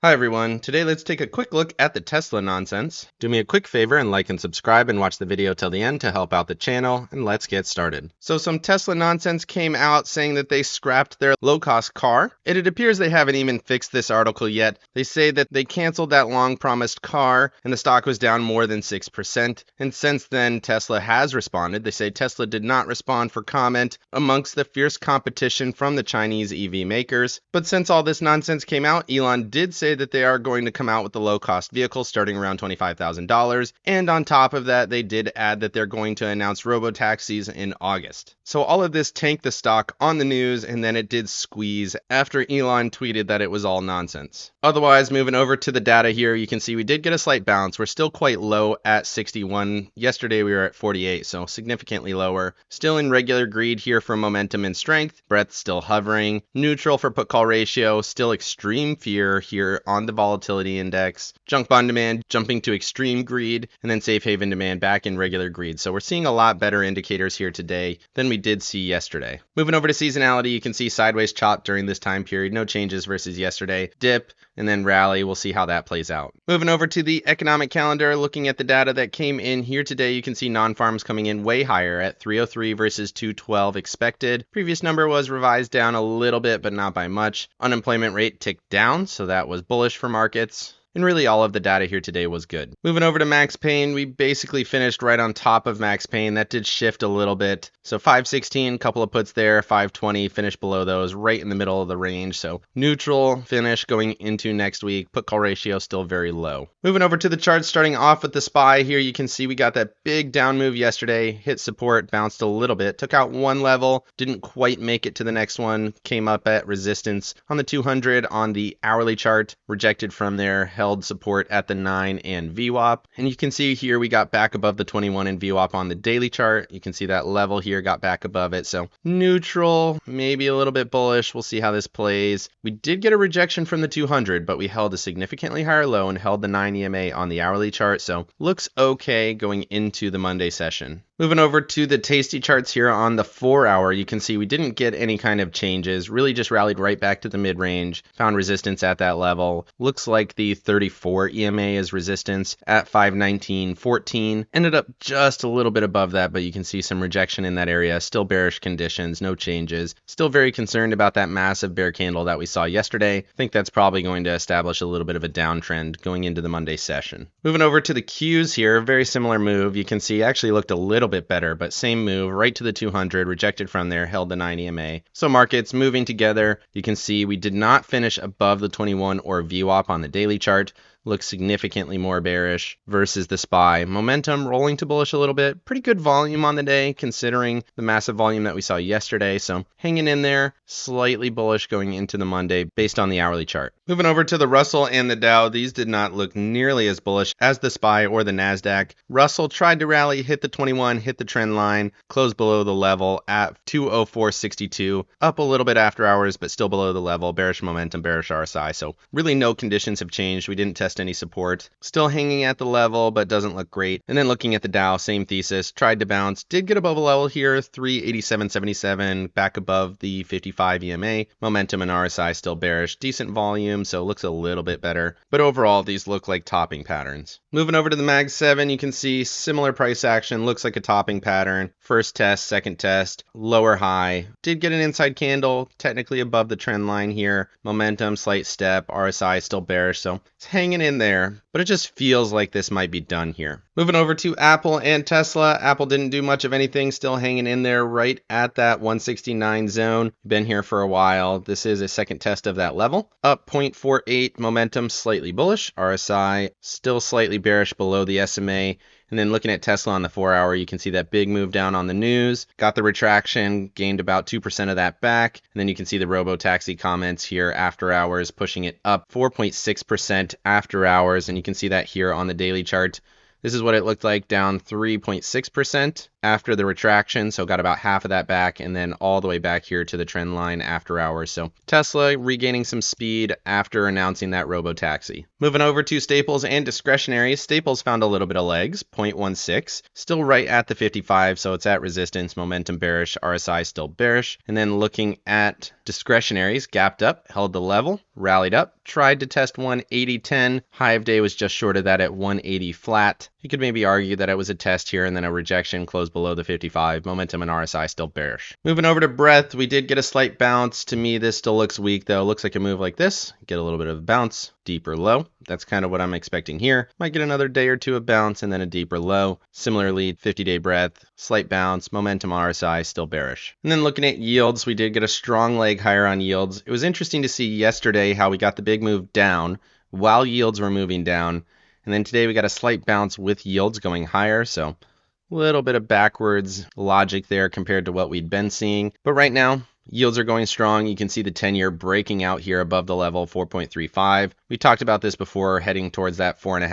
Hi everyone, today let's take a quick look at the Tesla nonsense. Do me a quick favor and like and subscribe and watch the video till the end to help out the channel, and let's get started. So some Tesla nonsense came out saying that they scrapped their low-cost car. It appears they haven't even fixed this article yet. They say that they canceled that long-promised car and the stock was down more than 6%, and since then Tesla has responded. They say Tesla did not respond for comment amongst the fierce competition from the Chinese EV makers, but since all this nonsense came out, Elon did say that they are going to come out with the low-cost vehicle starting around $25,000, and on top of that they did add that they're going to announce robo-taxis in August. So all of this tanked the stock on the news, and then it did squeeze after Elon tweeted that it was all nonsense. Otherwise, moving over to the data here, you can see we did get a slight bounce. We're still quite low at 61. Yesterday we were at 48, so significantly lower. Still in regular greed here for momentum and strength. Breadth still hovering. Neutral for put call ratio. Still extreme fear here on the volatility index. Junk bond demand jumping to extreme greed, and then safe haven demand back in regular greed. So we're seeing a lot better indicators here today than we did see yesterday. Moving over to seasonality, you can see sideways chop during this time period. No changes versus yesterday. Dip and then rally. We'll see how that plays out. Moving over to the economic calendar, looking at the data that came in here today, you can see non-farms coming in way higher at 303 versus 212 expected. Previous number was revised down a little bit, but not by much. Unemployment rate ticked down, so that was bullish for markets. And really all of the data here today was good. Moving over to max pain, we basically finished right on top of max pain. That did shift a little bit. So 516, couple of puts there, 520, finished below those, right in the middle of the range. So neutral finish going into next week. Put call ratio still very low. Moving over to the charts, starting off with the SPY here, you can see we got that big down move yesterday, hit support, bounced a little bit, took out one level, didn't quite make it to the next one, came up at resistance on the 200 on the hourly chart, rejected from there, held support at the 9 and VWAP. And you can see here we got back above the 21 and VWAP on the daily chart. You can see that level here got back above it. So neutral, maybe a little bit bullish. We'll see how this plays. We did get a rejection from the 200, but we held a significantly higher low and held the 9 EMA on the hourly chart. So looks okay going into the Monday session. Moving over to the tasty charts here on the 4-hour, you can see we didn't get any kind of changes, really just rallied right back to the mid-range, found resistance at that level. Looks like the 34 EMA is resistance at 519.14. Ended up just a little bit above that, but you can see some rejection in that area. Still bearish conditions, no changes. Still very concerned about that massive bear candle that we saw yesterday. I think that's probably going to establish a little bit of a downtrend going into the Monday session. Moving over to the Qs here, very similar move. You can see actually looked a little bit better, but same move right to the 200, rejected from there, held the 9 EMA. So markets moving together. You can see we did not finish above the 21 or VWAP on the daily chart. Looks significantly more bearish versus the SPY. Momentum rolling to bullish a little bit. Pretty good volume on the day considering the massive volume that we saw yesterday. So hanging in there, slightly bullish going into the Monday based on the hourly chart. Moving over to the Russell and the Dow, these did not look nearly as bullish as the SPY or the NASDAQ. Russell tried to rally, hit the 21, hit the trend line, closed below the level at 204.62. Up a little bit after hours, but still below the level. Bearish momentum, bearish RSI. So really no conditions have changed. We didn't test any support. Still hanging at the level, but doesn't look great. And then looking at the Dow, same thesis. Tried to bounce. Did get above a level here, 387.77, back above the 55 EMA. Momentum and RSI still bearish. Decent volume, so looks a little bit better. But overall, these look like topping patterns. Moving over to the MAG7, you can see similar price action. Looks like a topping pattern. First test, second test, lower high. Did get an inside candle, technically above the trend line here. Momentum, slight step. RSI still bearish, so it's hanging in there, but it just feels like this might be done here. Moving over to Apple and Tesla. Apple didn't do much of anything, still hanging in there right at that 169 zone. Been here for a while. This is a second test of that level. Up 0.48, momentum slightly bullish. RSI still slightly bearish below the SMA. And then looking at Tesla on the 4-hour, you can see that big move down on the news. Got the retraction, gained about 2% of that back. And then you can see the robo-taxi comments here after hours, pushing it up 4.6% after hours. And you can see that here on the daily chart. This is what it looked like, down 3.6% after the retraction, so got about half of that back, and then all the way back here to the trend line after hours. So Tesla regaining some speed after announcing that robo-taxi. Moving over to staples and discretionary, staples found a little bit of legs, 0.16, still right at the 55, so it's at resistance, momentum bearish, RSI still bearish. And then looking at discretionaries, gapped up, held the level, rallied up, tried to test 180.10. High of day was just short of that at 180 flat. You could maybe argue that it was a test here and then a rejection, closed below the 55. Momentum and RSI still bearish. Moving over to breadth, we did get a slight bounce. To me, this still looks weak though. Looks like a move like this. Get a little bit of a bounce, deeper low. That's kind of what I'm expecting here. Might get another day or two of bounce and then a deeper low. Similarly, 50-day breadth, slight bounce, momentum RSI still bearish. And then looking at yields, we did get a strong leg higher on yields. It was interesting to see yesterday how we got the big move down while yields were moving down. And then today we got a slight bounce with yields going higher. So a little bit of backwards logic there compared to what we'd been seeing. But right now, yields are going strong. You can see the 10-year breaking out here above the level 4.35. We talked about this before, heading towards that 4.5,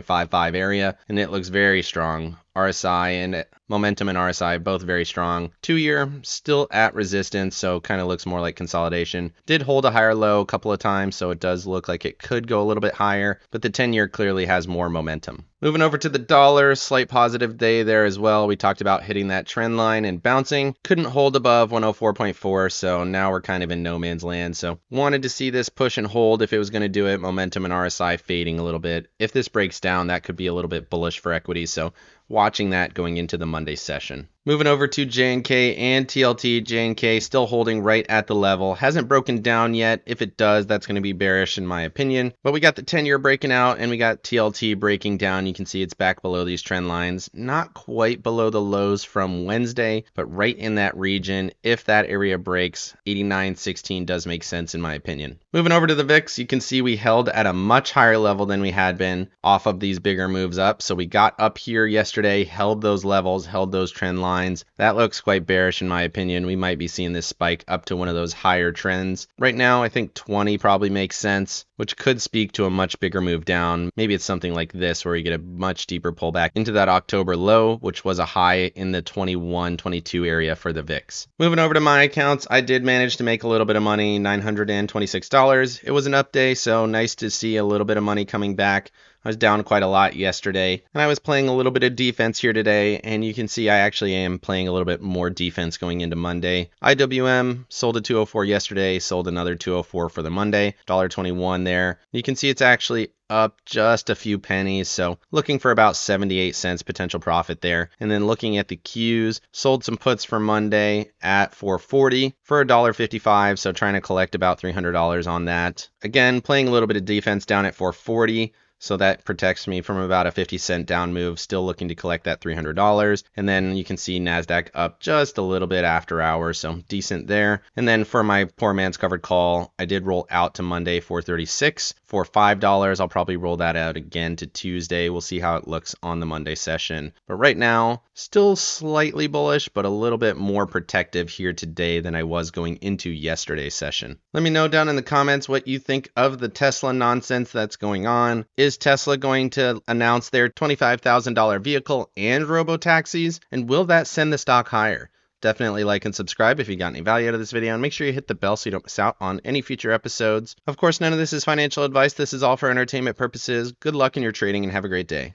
4.55 area, and it looks very strong. RSI and momentum and RSI both very strong. 2-year still at resistance, so kind of looks more like consolidation. Did hold a higher low a couple of times, so it does look like it could go a little bit higher, but the 10-year clearly has more momentum. Moving over to the dollar, slight positive day there as well. We talked about hitting that trend line and bouncing. Couldn't hold above 104.4, so now we're kind of in no man's land. So wanted to see this push and hold if it was going to do it. Momentum and RSI fading a little bit. If this breaks down, that could be a little bit bullish for equity. So watching that going into the Monday session. Moving over to JNK and TLT. JNK still holding right at the level. Hasn't broken down yet. If it does, that's going to be bearish in my opinion. But we got the 10-year breaking out and we got TLT breaking down. You can see it's back below these trend lines. Not quite below the lows from Wednesday, but right in that region. If that area breaks, 89.16 does make sense in my opinion. Moving over to the VIX, you can see we held at a much higher level than we had been off of these bigger moves up. So we got up here yesterday, held those levels, held those trend lines. That looks quite bearish in my opinion. We might be seeing this spike up to one of those higher trends. Right now, I think 20 probably makes sense, which could speak to a much bigger move down. Maybe it's something like this where you get a much deeper pullback into that October low, which was a high in the 21, 22 area for the VIX. Moving over to my accounts, I did manage to make a little bit of money, $926. It was an up day, so nice to see a little bit of money coming back. I was down quite a lot yesterday, and I was playing a little bit of defense here today, and you can see I actually am playing a little bit more defense going into Monday. IWM sold a 204 yesterday, sold another 204 for the Monday, $1.21 there. You can see it's actually up just a few pennies, so looking for about 78 cents potential profit there. And then looking at the Qs, sold some puts for Monday at 440 for $1.55, so trying to collect about $300 on that. Again, playing a little bit of defense down at 440. So that protects me from about a 50-cent down move, still looking to collect that $300. And then you can see NASDAQ up just a little bit after hours, so decent there. And then for my poor man's covered call, I did roll out to Monday 436 for $5. I'll probably roll that out again to Tuesday. We'll see how it looks on the Monday session. But right now, still slightly bullish, but a little bit more protective here today than I was going into yesterday's session. Let me know down in the comments what you think of the Tesla nonsense that's going on. Is Tesla going to announce their $25,000 vehicle and robo-taxis? And will that send the stock higher? Definitely like and subscribe if you got any value out of this video, and make sure you hit the bell so you don't miss out on any future episodes. Of course, none of this is financial advice. This is all for entertainment purposes. Good luck in your trading and have a great day.